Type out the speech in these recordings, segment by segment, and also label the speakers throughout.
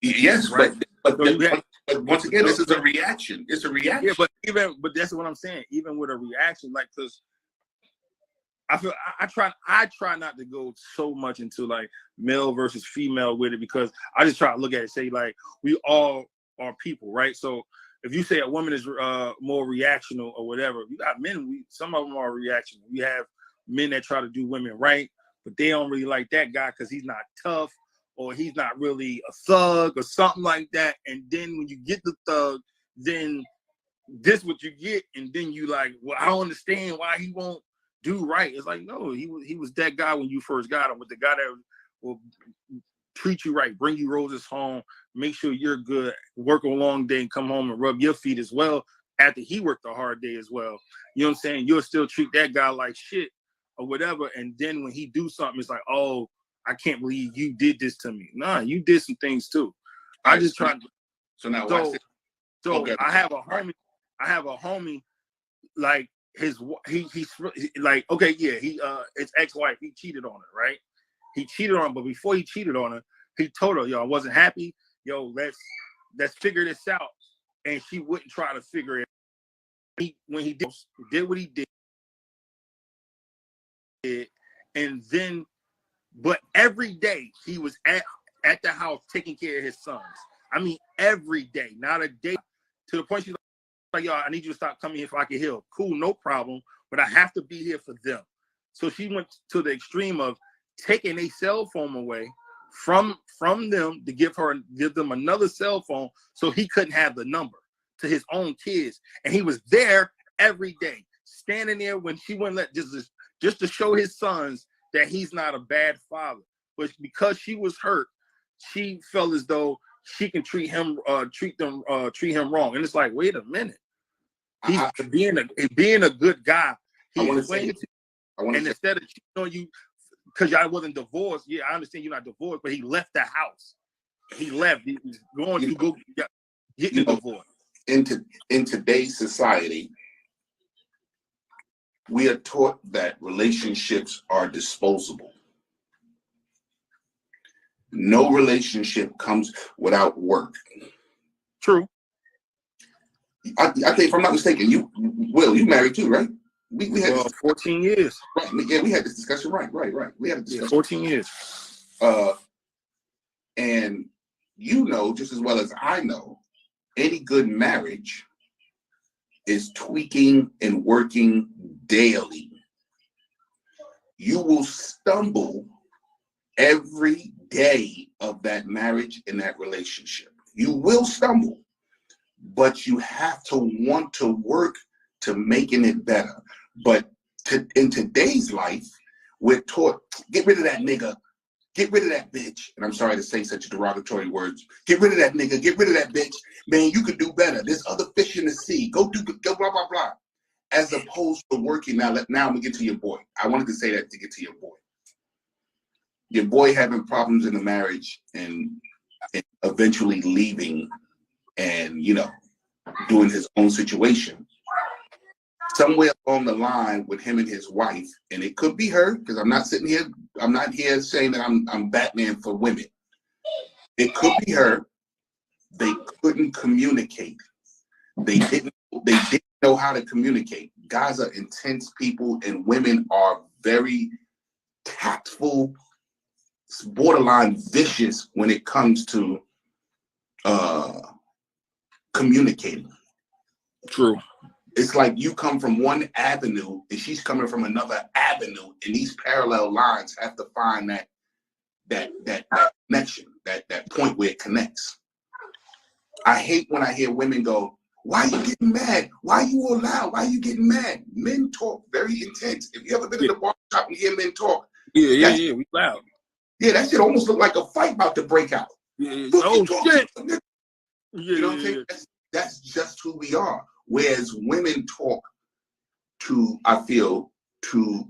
Speaker 1: Yes,
Speaker 2: right?
Speaker 1: but once again, this is a reaction. It's a reaction.
Speaker 2: Yeah, but that's what I'm saying. Even with a reaction, like, because I try not to go so much into like male versus female with it, because I just try to look at it, say like we all are people, right? So if you say a woman is more reactional or whatever, you got men. Some of them are reactional. We have men that try to do women right, but they don't really like that guy because he's not tough or he's not really a thug or something like that. And then when you get the thug, then this what you get, and then you like, well, I don't understand why he won't do right. It's like, no, he was that guy when you first got him, with the guy that will treat you right, bring you roses home, make sure you're good, work a long day and come home and rub your feet as well after he worked a hard day as well. You know what I'm saying? You'll still treat that guy like shit or whatever. And then when he do something, it's like, oh, I can't believe you did this to me. Nah, you did some things too. I just tried to.
Speaker 1: So now,
Speaker 2: okay. I have a homie, like he's like, okay, yeah, his ex-wife, he cheated on her, right? He cheated on her, but before he cheated on her, he told her, yo, I wasn't happy. Yo, let's figure this out. And she wouldn't try to figure it out. When he did what he did, and then, but every day he was at the house taking care of his sons. I mean, every day, not a day, to the point she's like, yo, I need you to stop coming here if I can heal. Cool, no problem, but I have to be here for them. So she went to the extreme of taking a cell phone away from them to give them another cell phone so he couldn't have the number to his own kids. And he was there every day, standing there when she wouldn't let, just to show his sons that he's not a bad father. But because she was hurt, she felt as though she can treat him wrong. And it's like, wait a minute. He's being a good guy. And instead of cheating on you, because y'all wasn't divorced. Yeah, I understand you're not divorced, but he left the house. He left. He was going to go get the divorce.
Speaker 1: In today's society, we are taught that relationships are disposable. No relationship comes without work.
Speaker 2: True.
Speaker 1: I think, if I'm not mistaken, you married too, right? We had
Speaker 2: 14 years.
Speaker 1: Right. Yeah, we had this discussion. Right. We had a discussion.
Speaker 2: 14 years.
Speaker 1: And you know just as well as I know, any good marriage is tweaking and working daily. You will stumble every day of that marriage and that relationship. You will stumble, but you have to want to work to making it better. But in today's life, we're taught, get rid of that nigga, get rid of that bitch. And I'm sorry to say such derogatory words. Get rid of that nigga, get rid of that bitch. Man, you could do better. There's other fish in the sea. Go blah, blah, blah. As opposed to working. Now I'm gonna get to your boy. I wanted to say that to get to your boy. Your boy having problems in the marriage and eventually leaving and, doing his own situation. Somewhere along the line with him and his wife, and it could be her, because I'm not here saying that I'm Batman for women. It could be her. They couldn't communicate. They didn't know how to communicate. Guys are intense people, and women are very tactful, borderline vicious when it comes to communicating.
Speaker 2: True.
Speaker 1: It's like you come from one avenue and she's coming from another avenue, and these parallel lines have to find that connection, that point where it connects. I hate when I hear women go, "Why are you getting mad? Why are you all loud? Why are you getting mad?" Men talk very intense. If you ever been in the bar shop and hear men talk,
Speaker 2: yeah, we loud.
Speaker 1: Yeah, that shit almost look like a fight about to break out.
Speaker 2: Yeah. Oh shit!
Speaker 1: You know what I'm saying? That's just who we are. Whereas women talk to, I feel, to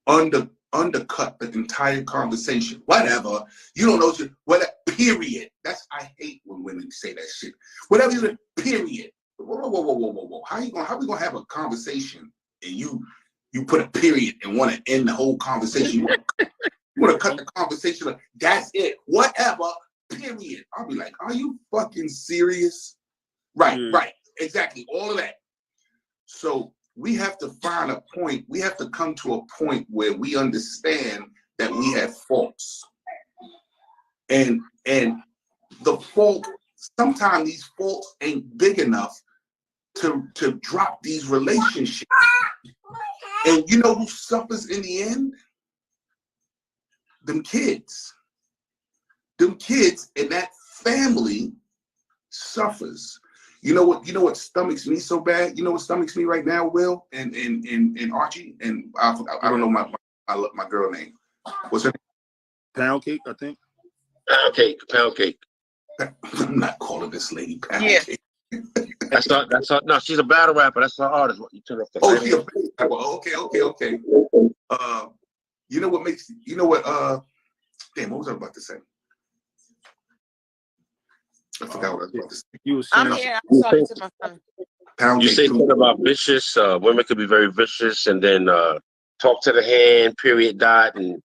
Speaker 1: undercut the entire conversation. Whatever. You don't know shit. Whatever. Period. I hate when women say that shit. Whatever you say, period. Whoa. How we gonna have a conversation and you put a period and want to end the whole conversation? You want to cut the conversation. That's it. Whatever. period. I'll be like, are you fucking serious? Right, right, exactly, all of that. So we have to find a point, we have to come to a point where we understand that we have faults. And the fault, sometimes these faults ain't big enough to drop these relationships. And you know who suffers in the end? Them kids. Them kids and that family suffers. You know what stomachs me so bad? You know what stomachs me right now, Will and Archie? And I don't know my girl name. What's her name?
Speaker 2: Pound Cake, I think.
Speaker 3: Pound cake.
Speaker 1: I'm not calling this lady Pound Cake.
Speaker 3: That's not. No, she's a battle rapper. That's her artist. What you turn off the
Speaker 1: Oh,
Speaker 3: light?
Speaker 1: she a battle. Okay. You know what? Damn, what was I about to say? I forgot what I was about to say.
Speaker 2: You were saying,
Speaker 4: I'm here. I'm talking to my son.
Speaker 1: Pound
Speaker 3: You
Speaker 1: Cake
Speaker 3: say
Speaker 1: too.
Speaker 3: something about vicious. Women could be very vicious, and then talk to the hand. Period. Dot. And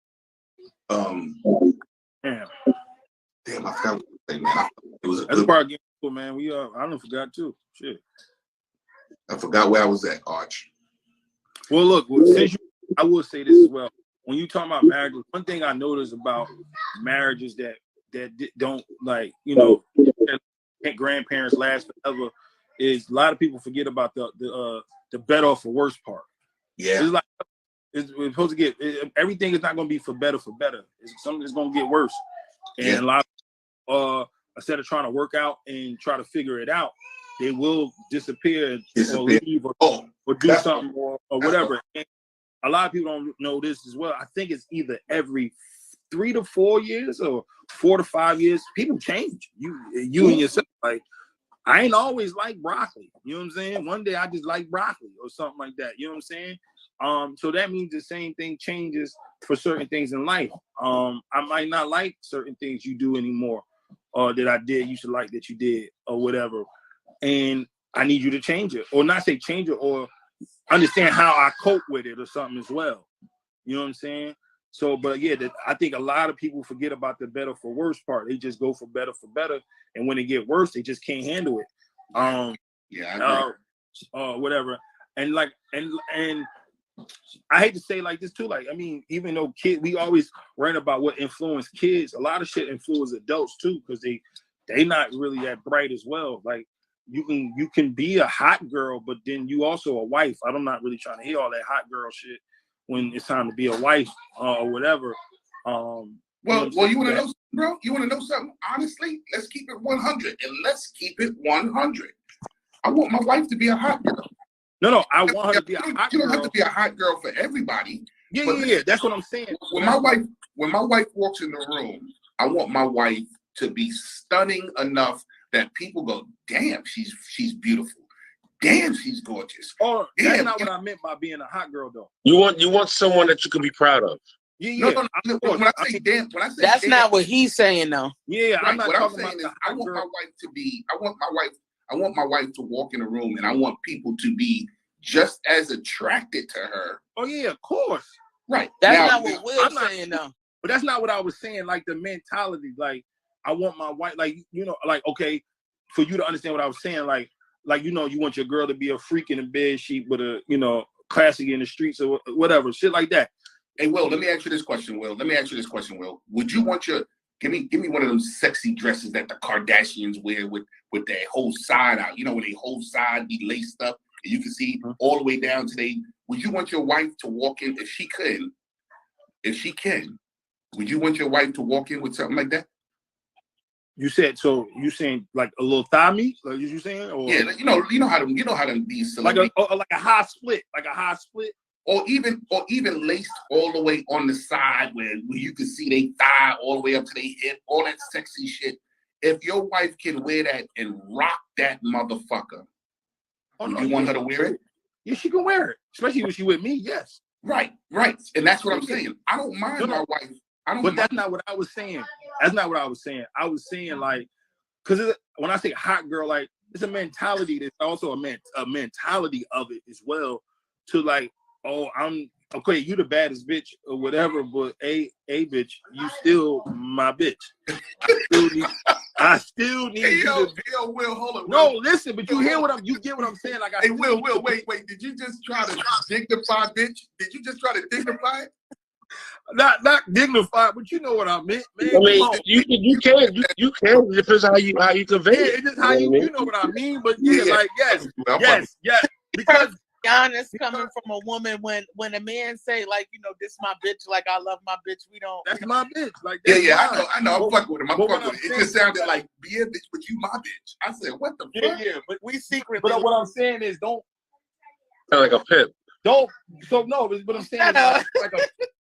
Speaker 1: damn, I forgot what I was saying, man. It was a
Speaker 2: that's
Speaker 1: good
Speaker 2: part of getting cool, man. I don't forgot too. Shit.
Speaker 1: I forgot where I was at, Arch.
Speaker 2: Well, look, I will say this as well. When you talk about marriage, one thing I notice about marriages that don't, like, grandparents last forever is a lot of people forget about the better or for worse part.
Speaker 1: Yeah.
Speaker 2: It's like we're supposed to get everything is not going to be for better. Something is going to get worse, and a lot of instead of trying to work out and try to figure it out, they will disappear. Or leave or do something or whatever. And a lot of people don't know this as well. I think it's either every 3 to 4 years or 4 to 5 years. People change. You and yourself. Like, I ain't always like broccoli. You know what I'm saying? One day I just like broccoli or something like that. You know what I'm saying? So that means the same thing changes for certain things in life. I might not like certain things you do anymore, or that I did used to like that you did, or whatever. And I need you to change it, or not say change it, or understand how I cope with it or something as well. You know what I'm saying? So, but yeah, I think a lot of people forget about the better for worse part. They just go for better, and when it get worse, they just can't handle it. Whatever. And like, and I hate to say like this too. Like, I mean, even though we always write about what influence kids, a lot of shit influence adults too, because they not really that bright as well. Like, you can be a hot girl, but then you also a wife. I'm not really trying to hear all that hot girl shit when it's time to be a wife or whatever.
Speaker 1: Well, you want to know something, bro? You want to know something? Honestly, let's keep it 100, and let's keep it 100. I want my wife to be a hot girl.
Speaker 2: No, I want her to be a hot girl.
Speaker 1: You don't have to be a hot girl for everybody.
Speaker 2: Yeah. That's what I'm saying.
Speaker 1: When my wife walks in the room, I want my wife to be stunning enough that people go, "Damn, she's beautiful. Damn, she's gorgeous."
Speaker 2: Oh, that's not what I meant by being a hot girl, though.
Speaker 3: you want someone that you can be proud of.
Speaker 2: Yeah.
Speaker 1: No, when I say damn,
Speaker 4: that's not what he's saying, though.
Speaker 2: Yeah,
Speaker 1: right,
Speaker 2: I'm not
Speaker 1: what
Speaker 2: talking
Speaker 1: I'm saying
Speaker 2: about
Speaker 1: is I want my wife to walk in the room, and I want people to be just as attracted to her.
Speaker 2: Oh yeah, of course.
Speaker 1: Right.
Speaker 4: That's not what Will's saying, though.
Speaker 2: But that's not what I was saying. Like, the mentality, like, I want my wife, like, like, okay, for you to understand what I was saying, like, you want your girl to be a freak in a bed sheet with a, classic in the streets or whatever, shit like that.
Speaker 1: Hey, Will, let me ask you this question, Will. Would you want give me one of them sexy dresses that the Kardashians wear with their whole side out, where their whole side be laced up and you can see all the way down to would you want your wife to walk in, if she can, would you want your wife to walk in with something like that?
Speaker 2: You saying like a little thigh meat? Like you saying? Or,
Speaker 1: yeah, you know how them these
Speaker 2: celebrities, like a high split,
Speaker 1: or even laced all the way on the side where you can see their thigh all the way up to their hip, all that sexy shit. If your wife can wear that and rock that motherfucker, would you want her to wear it?
Speaker 2: Yeah, she can wear it, especially when she with me. Yes.
Speaker 1: Right, and that's what I'm saying. I don't mind my wife.
Speaker 2: But that's not what I was saying. That's not what I was saying. I was saying, like, because when I say hot girl, like, it's a mentality. There's also a mentality of it as well. To, like, oh, I'm okay, you the baddest bitch or whatever, but a bitch, you still my bitch. I still need
Speaker 1: Hey,
Speaker 2: you
Speaker 1: yo,
Speaker 2: to.
Speaker 1: yo, Will, hold on.
Speaker 2: No,
Speaker 1: Will.
Speaker 2: listen, but you get what I'm saying. Like
Speaker 1: Hey, Will, wait. Did you just try to dignify, bitch? Did you just try to dignify it?
Speaker 2: Not dignified, but you know what I meant, man.
Speaker 3: I mean,
Speaker 2: Come on.
Speaker 3: you can. It depends on how you convey
Speaker 2: Yeah,
Speaker 3: it.
Speaker 2: it's just how you know what I mean. But yeah,
Speaker 1: Yeah.
Speaker 2: like yes. Because
Speaker 4: Honest coming from a woman when a man say like, you know, this my bitch, like I love my bitch, we don't.
Speaker 2: that's my bitch. Like
Speaker 1: Yeah,
Speaker 2: that's
Speaker 1: I know. I'm fucking with him. I'm
Speaker 2: but
Speaker 1: fucking
Speaker 2: what
Speaker 1: with
Speaker 2: I'm
Speaker 1: him. It just sounded like, be a bitch, but you my bitch. I said, what the fuck?
Speaker 2: yeah, but
Speaker 4: We secretly.
Speaker 2: but what I'm saying is don't.
Speaker 3: Sound like a pimp.
Speaker 2: So no, but I'm saying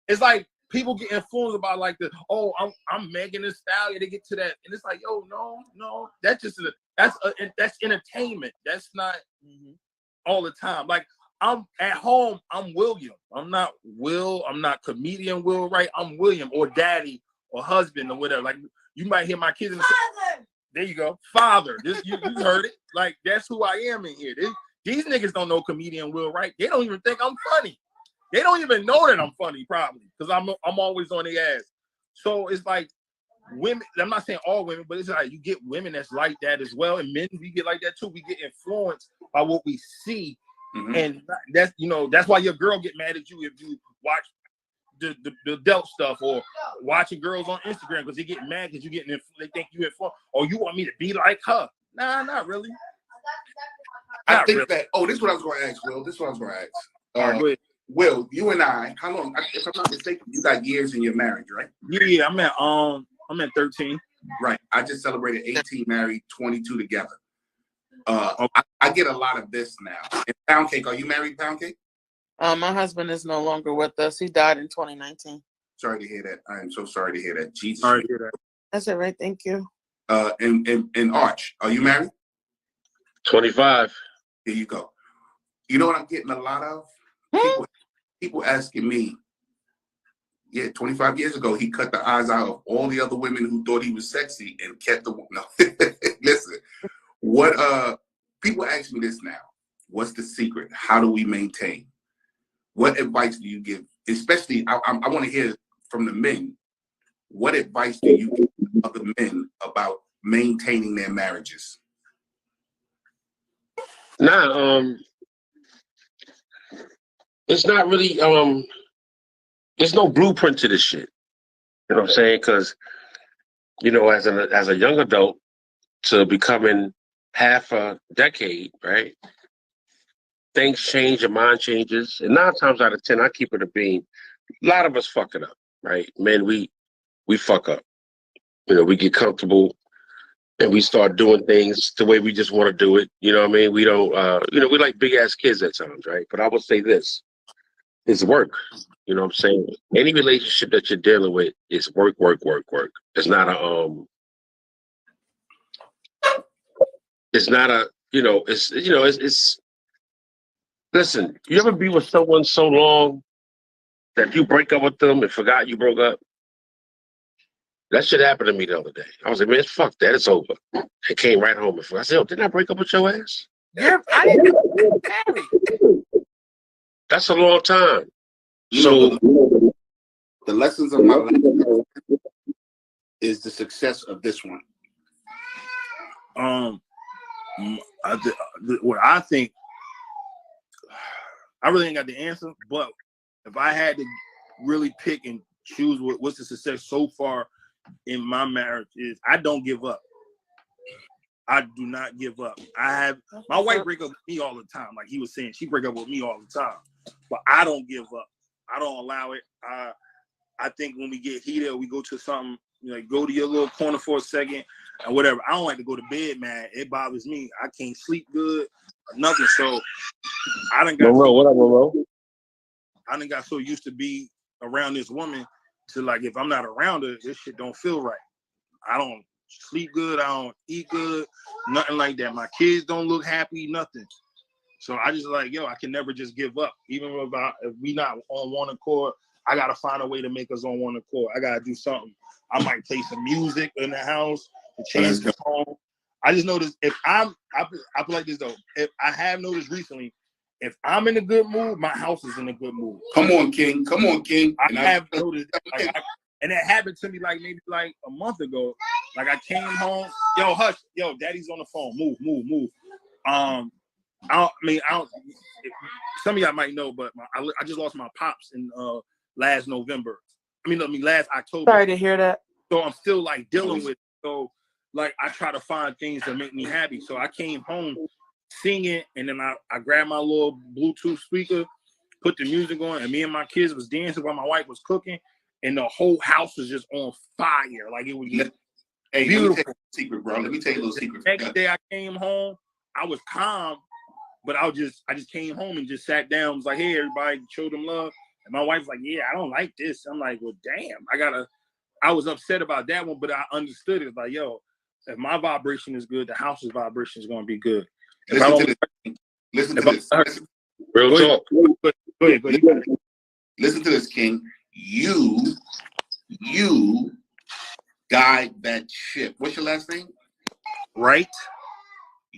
Speaker 2: it's like people get influenced about like I'm Megan Thee Stallion. They get to that, and it's like, yo, no, that's just that's entertainment. That's not all the time. Like I'm at home, I'm William. I'm not Will. I'm not comedian Will. Right? I'm William or daddy or husband or whatever. Like you might hear my kids. There you go, father. This you heard it. Like that's who I am in here. These niggas don't know comedian Will, right? They don't even think I'm funny. They don't even know that I'm funny, probably, because I'm always on their ass. So it's like women. I'm not saying all women, but it's like you get women that's like that as well, and men we get like that too. We get influenced by what we see, and that's why your girl get mad at you if you watch the adult stuff or watching girls on Instagram because they get mad because they think you influenced or you want me to be like her. Nah, not really.
Speaker 1: I think that. Oh, this is what I was going to ask, Will. This is what I was going to ask.
Speaker 2: All right, go ahead.
Speaker 1: Will, you and I, how long? If I'm not mistaken, you got years in your marriage, right?
Speaker 2: Yeah, I'm at 13.
Speaker 1: Right. I just celebrated 18 married, 22 together. I get a lot of this now. And Pound Cake, are you married, Pound Cake?
Speaker 4: My husband is no longer with us. He died in 2019.
Speaker 1: Sorry to hear that. I am so sorry to hear that. Jesus.
Speaker 2: Sorry to hear that.
Speaker 4: That's it, right? Thank you.
Speaker 1: And Arch, are you married?
Speaker 3: 25.
Speaker 1: Here you go. You know what I'm getting a lot of? People asking me, 25 years ago, he cut the eyes out of all the other women who thought he was sexy and kept the no. Listen, people ask me this now. What's the secret? How do we maintain? What advice do you give? Especially, I want to hear from the men. What advice do you give other men about maintaining their marriages?
Speaker 3: It's not really there's no blueprint to this shit. You know what I'm saying? Because as a young adult to becoming half a decade, right? Things change, your mind changes, and 9 times out of 10, I keep it a beam. A lot of us fuck it up, right? Men, we fuck up. We get comfortable and we start doing things the way we just want to do it. You know what I mean? We don't, we like big ass kids at times, right? But I would say this: it's work. You know what I'm saying? Any relationship that you're dealing with is work. It's not it's listen, you ever be with someone so long that you break up with them and forgot you broke up? That shit happened to me the other day. I was like, man, fuck that, it's over. I came right home and I said, didn't I break up with your ass?
Speaker 4: Yeah, I didn't get married.
Speaker 3: That's a long time.
Speaker 1: The lessons of my life is the success of this one.
Speaker 2: What I think, I really ain't got the answer, but if I had to really pick and choose what's the success so far in my marriage is I don't give up. I do not give up. My wife break up with me all the time. Like he was saying, she break up with me all the time, but I don't give up. I don't allow it. I think when we get heated, we go to something, go to your little corner for a second and whatever. I don't like to go to bed, man. It bothers me. I can't sleep good or nothing. So I done got
Speaker 3: what up, Monroe?
Speaker 2: I done got so used to be around this woman to like, if I'm not around her, this shit don't feel right. I don't sleep good. I don't eat good. Nothing like that. My kids don't look happy. Nothing. So I just like, I can never just give up. Even if we not on one accord, I gotta find a way to make us on one accord. I gotta do something. I might play some music in the house to change the home. I just noticed I feel like this though. If I have noticed recently, if I'm in a good mood, my house is in a good mood.
Speaker 1: Come on, King. Come on, King.
Speaker 2: I have noticed, and it happened to me like maybe like a month ago. Like I came home, yo, hush, yo, daddy's on the phone. Move. I don't. Some of y'all might know, but I just lost my pops in last November. Last October.
Speaker 4: Sorry to hear that.
Speaker 2: So I'm still like dealing with it. So like I try to find things that make me happy. So I came home singing, and then I grabbed my little Bluetooth speaker, put the music on, and me and my kids was dancing while my wife was cooking, and the whole house was just on fire. Like it was just beautiful.
Speaker 1: Let me tell you a secret, bro. Let me tell you a little secret.
Speaker 2: The next day I came home, I was calm, but I just came home and just sat down. I was like, hey, everybody, show them love. And my wife's like, yeah, I don't like this. I'm like, well, damn, I was upset about that one, but I understood it. Like, yo, if my vibration is good, the house's vibration is going to be good.
Speaker 1: Listen to this.
Speaker 3: Real talk.
Speaker 2: Go ahead.
Speaker 1: Listen to this, King. You guide that ship. What's your last name?
Speaker 2: Right.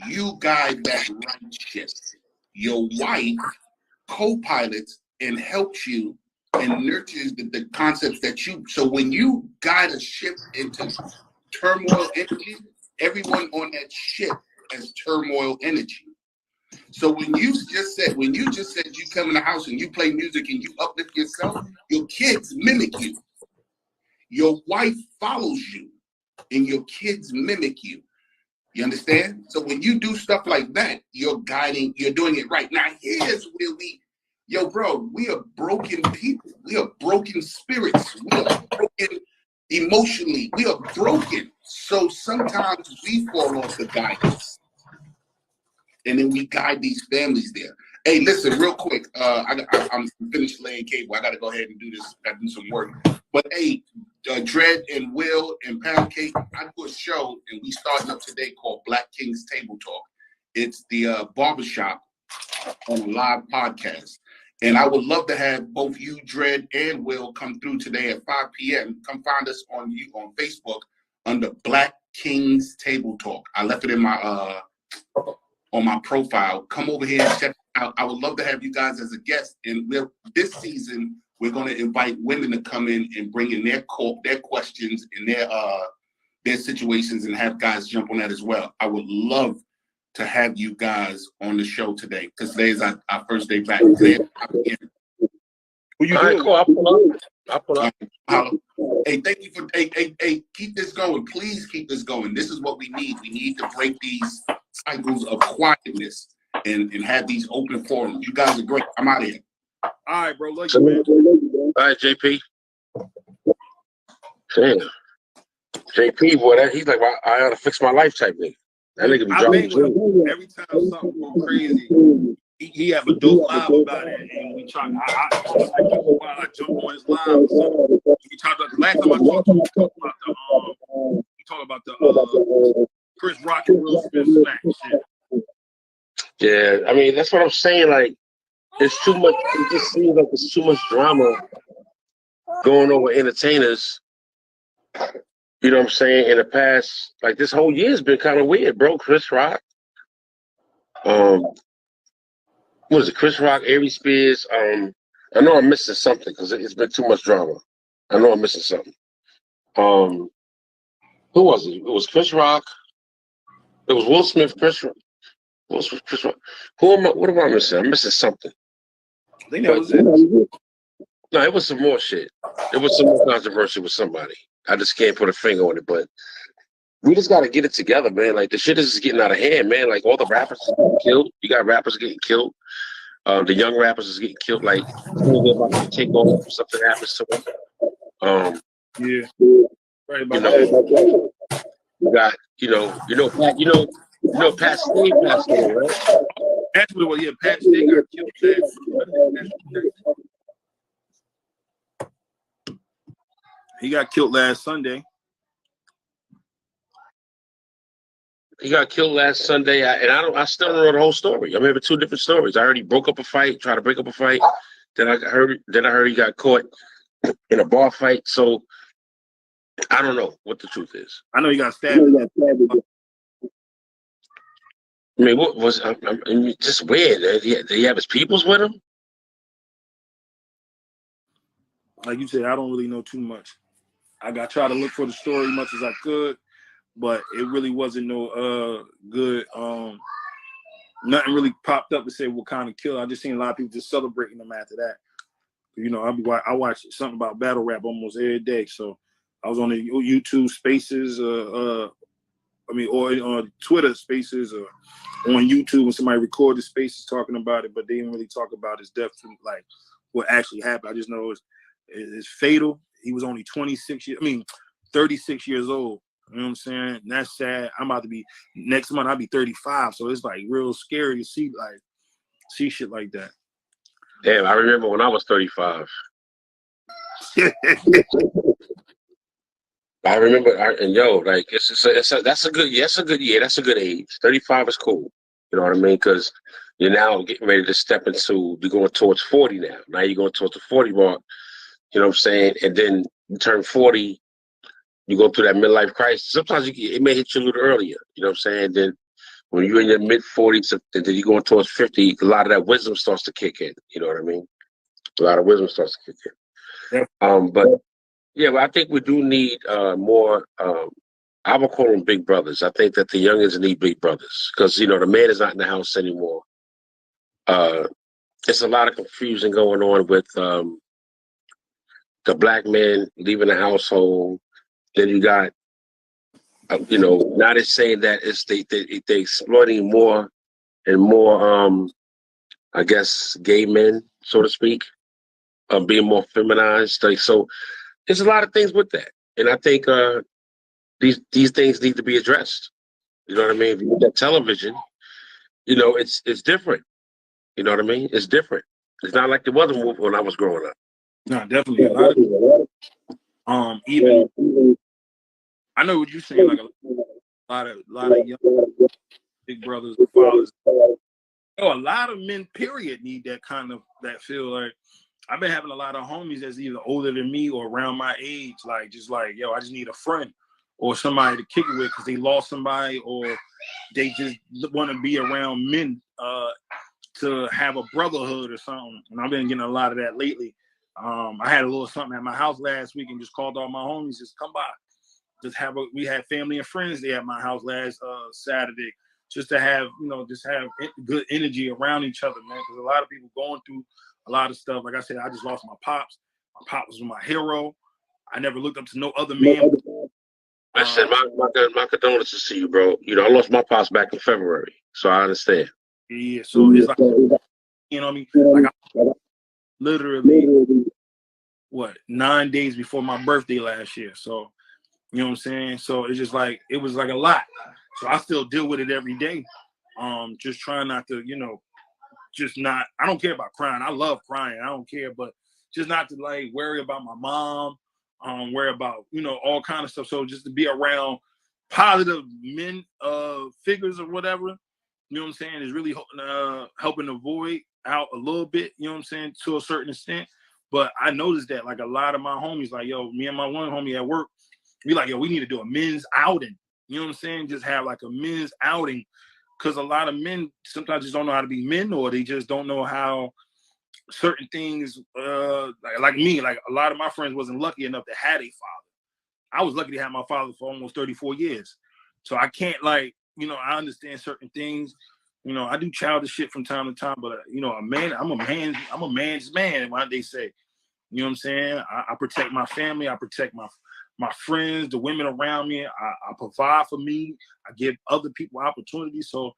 Speaker 1: You guide that right ship. Your wife co-pilots and helps you and nurtures the concepts that you. So when you guide a ship into turmoil energy, everyone on that ship has turmoil energy. So when you just said you come in the house and you play music and you uplift yourself, your kids mimic you. Your wife follows you, and your kids mimic you. You understand? So when you do stuff like that, you're doing it right. Now here's where we are broken people. We are broken spirits. We are broken emotionally. We are broken. So sometimes we fall off the guidance. And then we guide these families there. Hey, listen, real quick. I'm finished laying cable. I got to go ahead and do this. Got to do some work. But hey, Dread and Will and Pound Cake, I do a show, and we starting up today called Black King's Table Talk. It's the barbershop on a live podcast. And I would love to have both you, Dread, and Will come through today at 5 p.m. Come find us on Facebook under Black King's Table Talk. I left it in my on my profile. Come over here and check it out. I would love to have you guys as a guest. And this season, we're going to invite women to come in and bring in their questions and their situations and have guys jump on that as well. I would love to have you guys on the show today because today is our first day back. Today,
Speaker 2: Who you
Speaker 3: doing? Cool. I'll pull up.
Speaker 1: Hey, thank you for hey, keep this going. Please keep this going. This is what we need. We need to break these cycles of quietness and have these open forums. You guys are great. I'm out of here.
Speaker 2: All right, bro. Love you, man.
Speaker 3: All right, JP. Damn. JP, boy, he's like, I ought to fix my life type thing. That nigga be dropping.
Speaker 2: Every time something goes crazy, he have a dope live about it, and we talk. I jump on his live. So we talked about the last time I talked to him. We talked about the Chris Rock and Will Smith smack shit.
Speaker 3: Yeah, I mean that's what I'm saying. Like, it's too much. It just seems like there's too much drama going on with entertainers. You know what I'm saying? In the past, like this whole year's been kind of weird, bro. Chris Rock. What is it? Chris Rock, Ari Spears. I know I'm missing something because it's been too much drama. I know I'm missing something. Who was it? It was Chris Rock. It was Will Smith, Chris Rock. Chris Rock. What am I missing? I'm missing something.
Speaker 2: I think that was it.
Speaker 3: No, it was some more shit. It was some more controversy with somebody. I just can't put a finger on it, but we just got to get it together, man. Like, the shit is just getting out of hand, man. Like, all the rappers are getting killed. You got rappers getting killed. The young rappers is getting killed. Like, they're about to take off if something happens to them.
Speaker 2: Yeah. Right about
Speaker 3: that. You got, Pat Stay passed away, right?
Speaker 2: Actually, well, yeah, Pat Stay got killed. He got killed last Sunday.
Speaker 3: He got killed last Sunday, I still don't know the whole story. I'm having two different stories. I heard he broke up a fight, tried to break up a fight. Then I heard he got caught in a bar fight. So I don't know what the truth is.
Speaker 2: I know he got stabbed.
Speaker 3: I mean, what was I mean, just weird. Did he have his peoples with him?
Speaker 2: Like you said, I don't really know too much. I got try to look for the story as much as I could, but it really wasn't no good. Nothing really popped up to say what kind of killer. I just seen a lot of people just celebrating them after that. You know, I watch something about battle rap almost every day. So I was on the YouTube Spaces, or on Twitter Spaces, or on YouTube when somebody recorded Spaces talking about it, but they didn't really talk about his death, like what actually happened. I just know it's fatal. He was only 36 years old. You know what I'm saying? And that's sad. I'm about to be next month. I'll be 35. So it's like real scary to see shit like that.
Speaker 3: Damn, I remember when I was 35. I remember, and like that's a good age. 35 is cool. You know what I mean? Because you're now getting ready to step into, you're going towards 40 now. Now you're going towards the 40 mark. You know what I'm saying? And then you turn 40, you go through that midlife crisis. Sometimes it may hit you a little earlier. You know what I'm saying? Then when you're in your mid 40s, and then you're going towards 50, a lot of that wisdom starts to kick in. You know what I mean? A lot of wisdom starts to kick in.
Speaker 2: Yeah.
Speaker 3: But yeah, I think we do need more. I would call them big brothers. I think that the youngins need big brothers because the man is not in the house anymore. It's a lot of confusion going on with the black man leaving the household. Then you got, now they're saying that they exploiting more and more, I guess, gay men, so to speak, being more feminized. Like, so there's a lot of things with that, and I think these things need to be addressed. You know what I mean? If you look at television, it's different. You know what I mean? It's different. It's not like the other movie when I was growing up.
Speaker 2: No, definitely. A lot of even I know what you're saying. Like a lot of young big brothers and fathers. A lot of men, period, need that kind of that feel. Like I've been having a lot of homies that's either older than me or around my age. Like just like I just need a friend or somebody to kick it with because they lost somebody or they just want to be around men to have a brotherhood or something. And I've been getting a lot of that lately. I had a little something at my house last week and just called all my homies, just come by. We had family and friends there at my house last Saturday, just to have, just have good energy around each other, man. Because a lot of people going through a lot of stuff. Like I said, I just lost my pops. My pop was my hero. I never looked up to no other man.
Speaker 3: Listen, my condolences to you, bro. I lost my pops back in February, so I understand.
Speaker 2: Yeah, so it's like, I mean? Like I literally, 9 days before my birthday last year. So, you know what I'm saying? So it's just like, it was like a lot. So I still deal with it every day. Just trying not to, I don't care about crying. I love crying. I don't care, but just not to like worry about my mom, worry about, all kind of stuff. So just to be around positive men, figures or whatever, you know what I'm saying, is really helping avoid out a little bit, you know what I'm saying, to a certain extent. But I noticed that like a lot of my homies, like, me and my one homie at work, we like, we need to do a men's outing. You know what I'm saying? Just have like a men's outing. Because a lot of men sometimes just don't know how to be men, or they just don't know how certain things, like me, like a lot of my friends wasn't lucky enough to have a father. I was lucky to have my father for almost 34 years. So I can't I understand certain things. I do childish shit from time to time, but a man, I'm a man's man, what they say. You know what I'm saying? I protect my family, I protect my friends, the women around me, I provide for me, I give other people opportunities. So,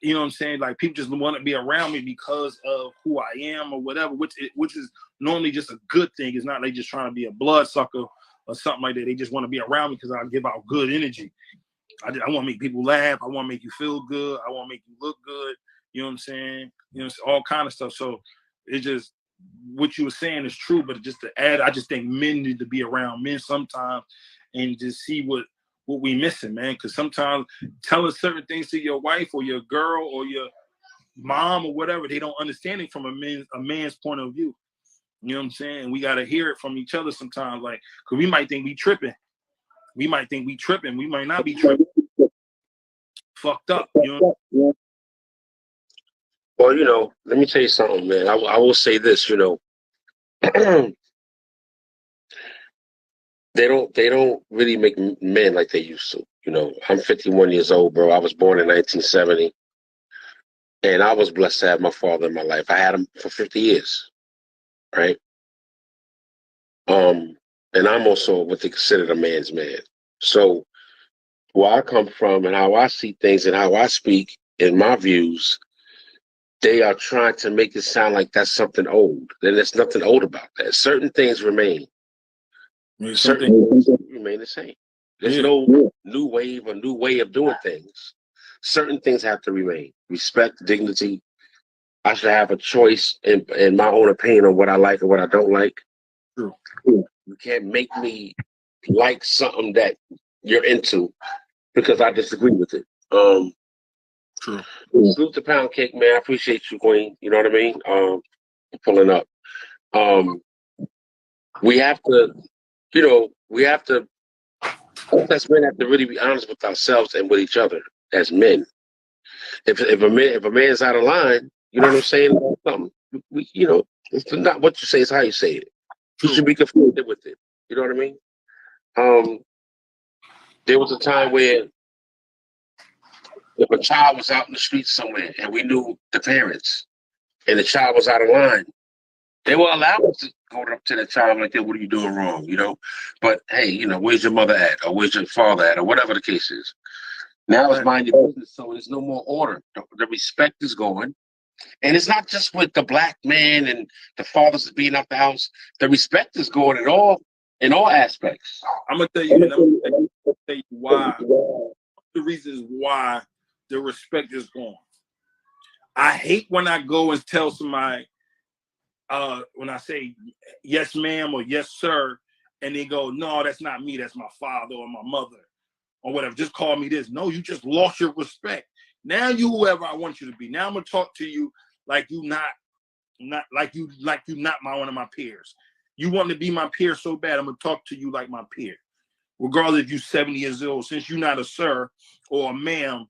Speaker 2: you know what I'm saying? Like people just want to be around me because of who I am or whatever, which is normally just a good thing. It's not like just trying to be a bloodsucker or something like that. They just want to be around me because I give out good energy. I want to make people laugh. I want to make you feel good. I want to make you look good. You know what I'm saying? All kind of stuff. So it's just, what you were saying is true, but just to add, I just think men need to be around men sometimes and just see what we missing, man. Because sometimes telling certain things to your wife or your girl or your mom or whatever, they don't understand it from a man's point of view. You know what I'm saying? We got to hear it from each other sometimes, like, because we might think we tripping. We might think we tripping. We might not be tripping. fucked up. You know?
Speaker 3: Well, you know, let me tell you something, man. I will say this, you know. They don't really make men like they used to. You know, I'm 51 years old, bro. I was born in 1970, and I was blessed to have my father in my life. I had him for 50 years, right? And I'm also what they consider a man's man. So where I come from and how I see things and how I speak in my views, they are trying to make it sound like that's something old. And there's nothing old about that. Certain things remain. Certain things remain the same. There's no new wave or new way of doing things. Certain things have to remain. Respect, dignity. I should have a choice in my own opinion on what I like and what I don't like.
Speaker 2: True.
Speaker 3: You can't make me like something that you're into because I disagree with it.
Speaker 2: True.
Speaker 3: Salute the pound cake, man. I appreciate you, Queen. You know what I mean? Pulling up. We have to, you know, as men have to really be honest with ourselves and with each other as men. If a man's out of line, you know what I'm saying? Something, you know, it's not what you say, it's how you say it. You should be conflicted with it. You know what I mean? There was a time where if a child was out in the street somewhere and we knew the parents and the child was out of line, they will allow us to go up to the child like, what are you doing wrong, you know? But hey, you know, where's your mother at? Or where's your father at? Or whatever the case is. Now it's mind your business, so there's no more order. The respect is going. And it's not just with the black man and the fathers being out the house. The respect is going in all aspects.
Speaker 2: I'm gonna tell you why. The reasons why the respect is gone. I hate when I go and tell somebody, when I say yes, ma'am, or yes, sir, and they go, no, that's not me, that's my father or my mother, or whatever. Just call me this. No, you just lost your respect. Now you whoever I want you to be. Now I'm gonna talk to you like you not one of my peers. You want to be my peer so bad, I'm gonna talk to you like my peer. Regardless if you're 70 years old, since you're not a sir or a ma'am,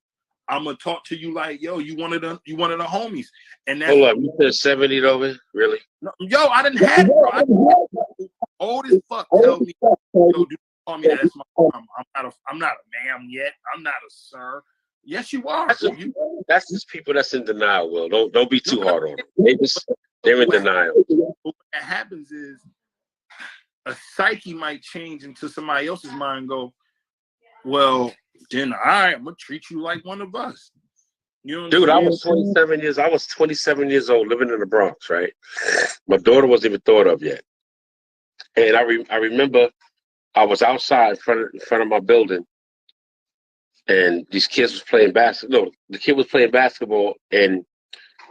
Speaker 2: I'm gonna talk to you like, yo, you one of the homies. And that's
Speaker 3: hold up, you said 70 over? Really?
Speaker 2: No, yo, I didn't have it, bro. Old as fuck tell me, yo, dude, call me that. That's my mom. I'm not a ma'am yet. I'm not a sir. Yes, you are.
Speaker 3: That's just people that's in denial, Will. Don't be too hard on them. They're in denial.
Speaker 2: What happens is a psyche might change into somebody else's mind and go, well, then I'm gonna treat you like one of us. You know,
Speaker 3: dude, I was 27 years old, living in the Bronx, right? My daughter wasn't even thought of yet. And I remember I was outside in front of my building, and these kids was playing basketball. No, the kid was playing basketball, and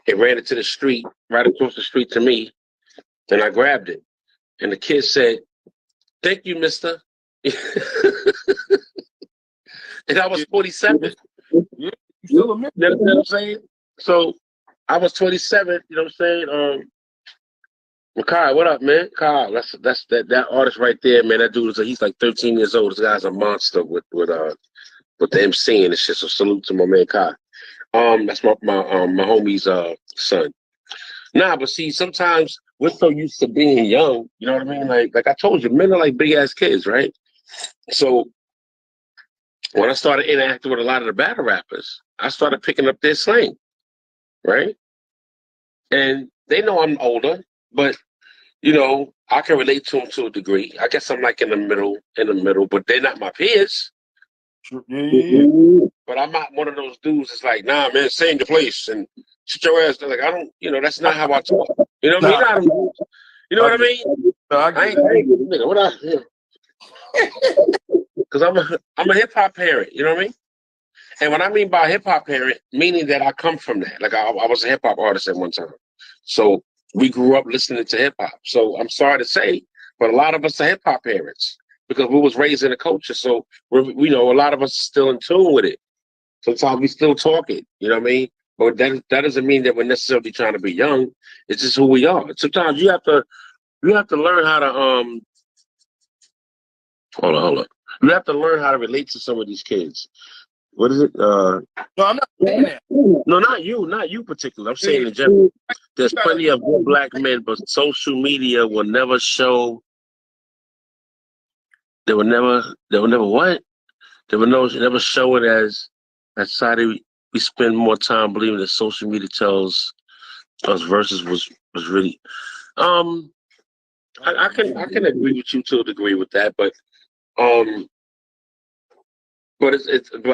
Speaker 3: it ran into the street, right across the street to me, and I grabbed it. And the kid said, "Thank you, mister." And I was 47.
Speaker 2: Yeah, you still a man.
Speaker 3: You know what I'm saying? So I was 27, you know what I'm saying? Kai, what up, man? Kai, that's that artist right there, man. That dude he's like 13 years old. This guy's a monster with the MC and shit. So salute to my man Kai. That's my homie's son. Nah, but see, sometimes we're so used to being young, you know what I mean? Like I told you, men are like big ass kids, right? So when I started interacting with a lot of the battle rappers, I started picking up their slang, right? And they know I'm older, but you know, I can relate to them to a degree. I guess I'm like in the middle, but they're not my peers.
Speaker 2: Yeah.
Speaker 3: But I'm not one of those dudes that's like, nah, man, stay in your place and sit your ass. They're like, I don't, you know, that's not how I talk. You know what I mean? You know what I mean? I ain't nigga. What because I'm a hip hop parent. You know what I mean? And what I mean by hip hop parent, meaning that I come from that. Like I was a hip hop artist at one time, so we grew up listening to hip hop. So I'm sorry to say, but a lot of us are hip hop parents because we was raised in a culture. So we know a lot of us are still in tune with it. Sometimes we still talk it. You know what I mean? But that doesn't mean that we're necessarily trying to be young. It's just who we are. Sometimes you have to learn how to hold on. You have to learn how to relate to some of these kids. what is it?
Speaker 2: No, I'm not saying that.
Speaker 3: No, not you particularly. I'm saying in general. There's plenty of good black men, but social media will never show. They will never what? They will never show it as society. We spend more time believing that social media tells us versus was really. I can agree with you to a degree with that, but but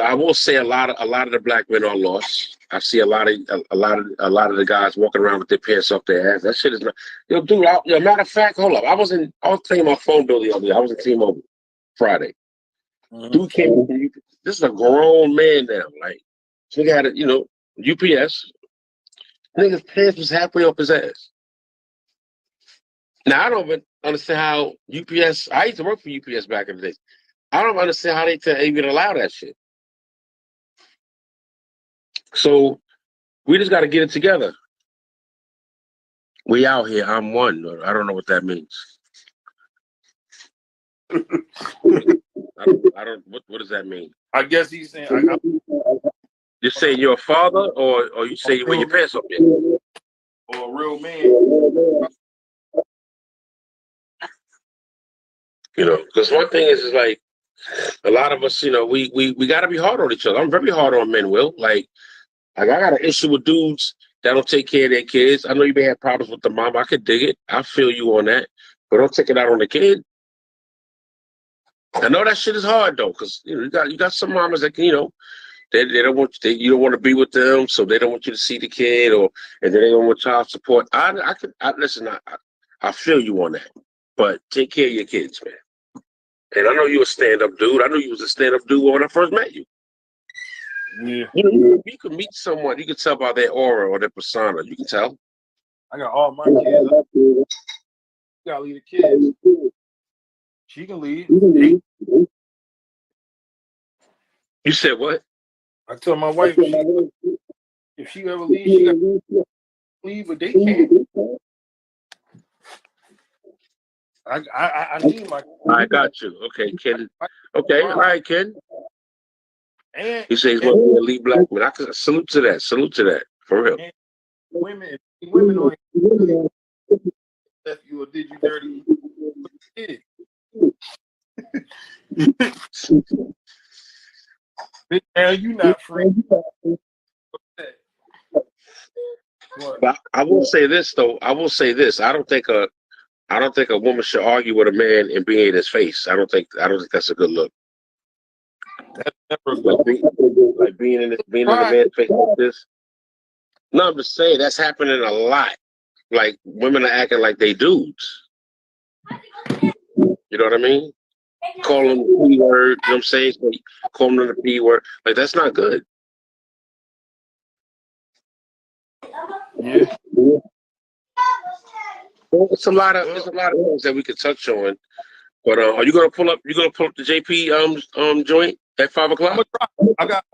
Speaker 3: I will say a lot of the black men are lost. I see a lot of the guys walking around with their pants off their ass. That shit is not. Dude. Matter of fact, hold up. I was playing my phone bill the other day. I was in T-Mobile Friday.
Speaker 2: Mm-hmm.
Speaker 3: Dude came. This is a grown man now. Like, he had it. UPS. Nigga's pants was halfway up his ass. Now I don't even understand how UPS. I used to work for UPS back in the day. I don't understand how they even allow that shit. So we just got to get it together. We out here. I'm one. I don't know what that means. I don't. What does that mean?
Speaker 2: I guess he's saying.
Speaker 3: You're saying you're a father, or you say you wear your pants up there?
Speaker 2: Or a real man.
Speaker 3: Because one thing is like a lot of us, we got to be hard on each other. I'm very hard on men, Will. Like I got an issue with dudes that don't take care of their kids. I know you may have problems with the mom. I could dig it. I feel you on that. But don't take it out on the kid. I know that shit is hard though, because you got some mamas that they don't want you don't want to be with them, so they don't want you to see the kid, and then they don't want child support. Listen. I feel you on that, but take care of your kids, man. And I know you a stand-up dude. I knew you was a stand-up dude when I first met you.
Speaker 2: Yeah.
Speaker 3: You can meet someone, you can tell by their aura or their persona. You can tell.
Speaker 2: I got all my kids. You gotta leave the kids. She can leave.
Speaker 3: You said what?
Speaker 2: I told my wife if she ever leaves, she gotta leave, but they can't. I need my.
Speaker 3: I got you. Okay, Ken. Okay, all right, Ken.
Speaker 2: And
Speaker 3: you say he's going to leave black men. I can salute to that. Salute to that. For real.
Speaker 2: Women on you left you or did you dirty? Now you not free.
Speaker 3: But I will say this though. I will say this. I don't think a woman should argue with a man and be in his face. I don't think that's a good look.
Speaker 2: That's never a good
Speaker 3: like being in the man's face like this. No, I'm just saying that's happening a lot. Like women are acting like they dudes. You know what I mean? Call them the P word. You know what I'm saying? Call them the P word. Like that's not good.
Speaker 2: Yeah.
Speaker 3: It's a lot of things that we could touch on. But are you gonna pull up? You gonna pull up the JP joint at 5 o'clock?
Speaker 2: I got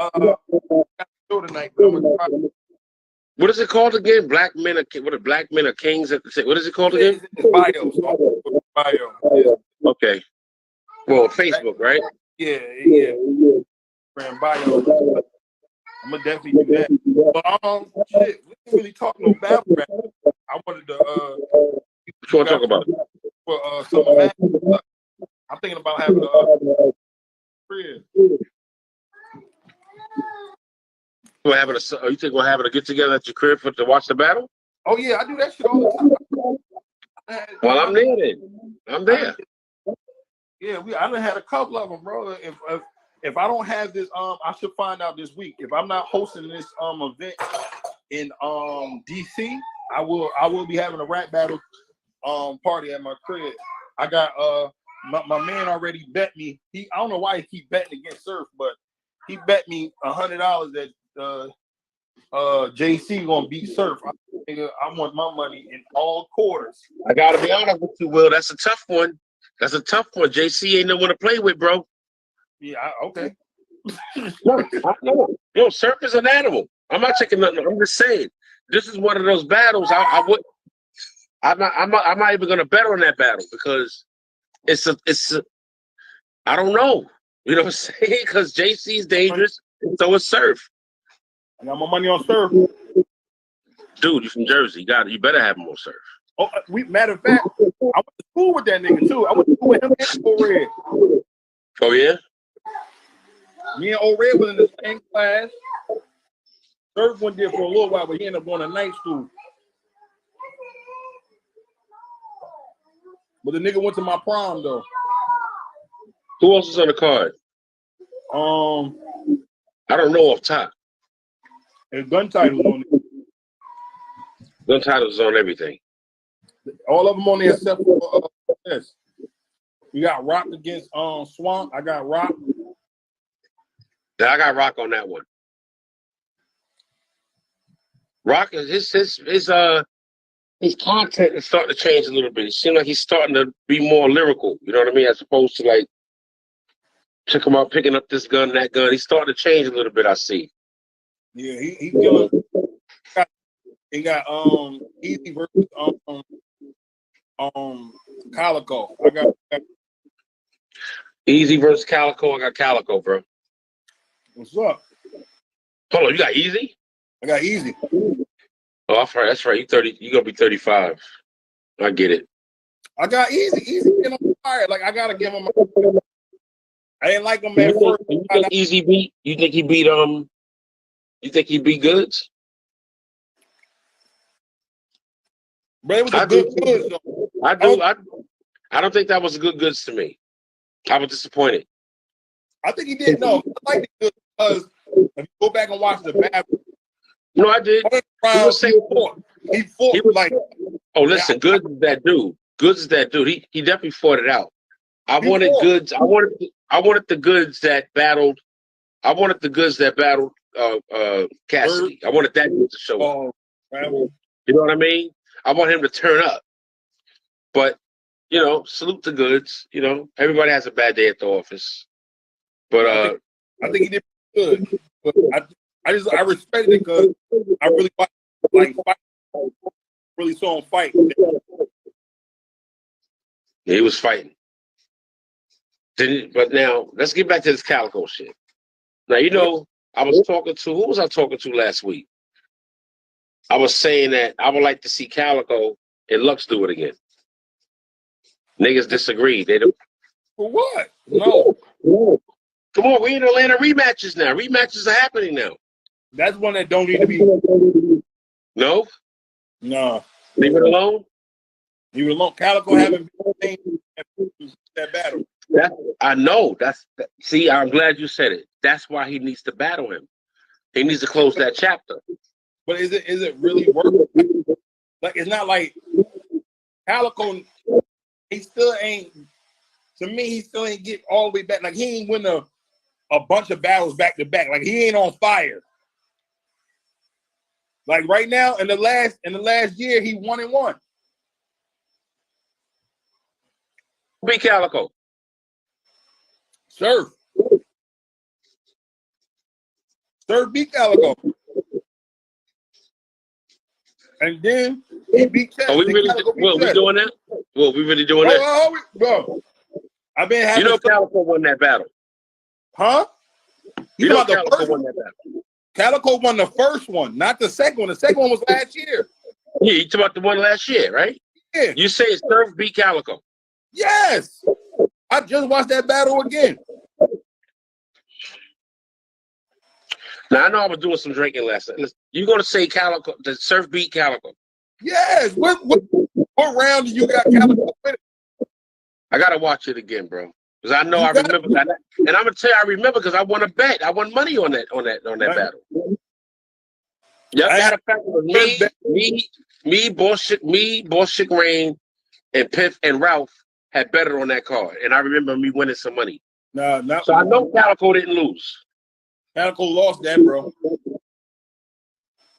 Speaker 2: show tonight. But I'm gonna try.
Speaker 3: What is it called again? Black men are kings at the. What is it called again?
Speaker 2: It's bio. So bio. Yeah.
Speaker 3: Okay. Well, Facebook, right?
Speaker 2: Yeah. Brand bio. I'm gonna definitely do that. But shit, we didn't really talk no battle rap. I wanted to
Speaker 3: What you want to talk about?
Speaker 2: For some match. I'm thinking about having a crib.
Speaker 3: You think we're having a get together at your crib to watch the battle?
Speaker 2: Oh yeah, I do that shit all the time.
Speaker 3: Well, I'm there then. I'm there.
Speaker 2: Yeah, I done had a couple of them, bro. If I don't have this, I should find out this week. If I'm not hosting this event in DC, I will be having a rap battle party at my crib. I got my man already bet me. I don't know why he keep betting against Surf, but he bet me $100 that JC gonna beat Surf. I want my money in all quarters.
Speaker 3: I gotta be honest with you, Will. That's a tough one. JC ain't no one to play with, bro.
Speaker 2: Yeah, okay.
Speaker 3: No. Yo, Surf is an animal. I'm not taking nothing. I'm just saying, this is one of those battles. I'm not even gonna bet on that battle because it's a I don't know. You know what I'm saying? Because JC's dangerous. So it's Surf.
Speaker 2: I got my money on Surf.
Speaker 3: Dude, you from Jersey. You better have him on Surf.
Speaker 2: Oh, matter of fact, I went to school with that nigga too. I went to school with him and O-Red.
Speaker 3: Oh yeah?
Speaker 2: Me and O-Red was in the same class. Surf went there for a little while, but he ended up going to night school. But the nigga went to my prom though.
Speaker 3: Who else is on the card? I don't know off top.
Speaker 2: His gun titles on it.
Speaker 3: Gun titles on everything.
Speaker 2: All of them on there except for this. We got Rock against Swamp. I got Rock.
Speaker 3: Yeah, I got Rock on that one. Rock is his content is starting to change a little bit. It seems like he's starting to be more lyrical. You know what I mean? As opposed to like check him out picking up this gun, that gun. He's starting to change a little bit. I see.
Speaker 2: Yeah, he killing. He got Easy versus Calico. I got
Speaker 3: Easy versus Calico. I got Calico, bro.
Speaker 2: what's up?
Speaker 3: Hold on, you got Easy?
Speaker 2: I got Easy.
Speaker 3: Oh, that's right. You 30. You gonna be 35. I get it.
Speaker 2: I got Easy. Easy getting on fire. Like I gotta give him. I didn't like him at first.
Speaker 3: You think Easy beat? You think he beat You think he beat Goods?
Speaker 2: But it was a good though.
Speaker 3: I do. I don't think that was a Goods to me. I was disappointed.
Speaker 2: I think he did. No, I like it because if you go back and watch the battle.
Speaker 3: No, I did.
Speaker 2: He fought like.
Speaker 3: Oh, listen, Goods is that dude. Goods is that dude. He definitely fought it out. I wanted Goods. I wanted the Goods that battled. I wanted the Goods that battled Cassidy. I wanted that dude to show up. You know what I mean? I want him to turn up. But you know, salute the Goods. You know, everybody has a bad day at the office. But
Speaker 2: I think he did good. But I respect it because I really really saw him fight.
Speaker 3: Yeah, he was fighting. But now let's get back to this Calico shit. Now you know I was talking to who was I talking to last week? I was saying that I would like to see Calico and Lux do it again. Niggas disagree. They don't.
Speaker 2: For what? No.
Speaker 3: Come on, we in Atlanta rematches now. Rematches are happening now.
Speaker 2: That's one that don't need to be.
Speaker 3: No?
Speaker 2: No.
Speaker 3: Leave it alone?
Speaker 2: Leave it alone. Calico haven't been that battle.
Speaker 3: I know. See, I'm glad you said it. That's why he needs to battle him. He needs to close that chapter.
Speaker 2: But is it really working? Like it's not like Calico. He still ain't. To me, he still ain't get all the way back. Like he ain't win a bunch of battles back to back. Like he ain't on fire. Like right now, in the last year, he 1-1.
Speaker 3: Beat Calico.
Speaker 2: Surf beat Calico. And then he beat Chess.
Speaker 3: Are we really doing that? Well, we really doing that?
Speaker 2: Bro. I've been having.
Speaker 3: You know Calico won that battle.
Speaker 2: Huh?
Speaker 3: You know Calico won that battle.
Speaker 2: Calico won the first one, not the second one. The second one was last year.
Speaker 3: Yeah, you talked about the one last year, right?
Speaker 2: Yeah.
Speaker 3: You say Surf beat Calico.
Speaker 2: Yes. I just watched that battle again.
Speaker 3: Now I know I was doing some drinking last night. You gonna say Calico? The Surf beat Calico?
Speaker 2: Yes. What round do you got Calico with? I
Speaker 3: gotta watch it again, bro. Because I know I remember that, and I'm gonna tell you I remember because I won a bet. I won money on that battle. Yep, matter of fact, it was me, Bullshit Rain, and Piff and Ralph had better on that card, and I remember me winning some money. So I know Calico didn't lose.
Speaker 2: Calico lost that, bro.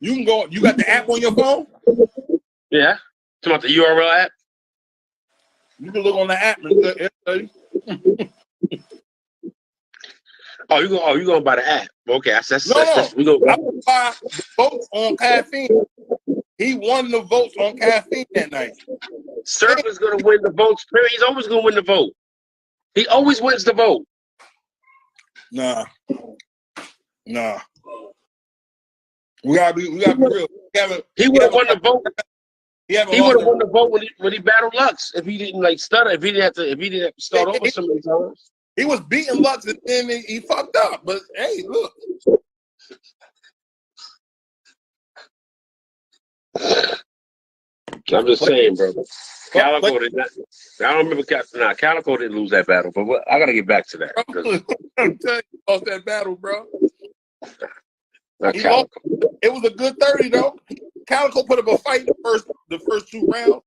Speaker 2: You can go. You got the app on your phone?
Speaker 3: Yeah. Talking about the URL app.
Speaker 2: You can look on the app and
Speaker 3: you going by the app? Okay, we go.
Speaker 2: I would buy the votes on caffeine. He won the votes on caffeine that night.
Speaker 3: Surf is gonna win the votes. He's always gonna win the vote. He always wins the vote.
Speaker 2: Nah. Nah. We gotta be real.
Speaker 3: He would have won the vote.
Speaker 2: He
Speaker 3: He would have won the vote when he battled Lux if he didn't like stutter. If he didn't have to start over so many times.
Speaker 2: He was beating Lux and then he fucked up. But hey, look.
Speaker 3: I'm just saying, bro. Calico did not. I don't remember. Calico didn't lose that battle, but I gotta get back to that.
Speaker 2: I'm telling you, lost that battle, bro.
Speaker 3: Not Calico.
Speaker 2: It was a good 30 though. Calico put up a fight in the first 2 rounds.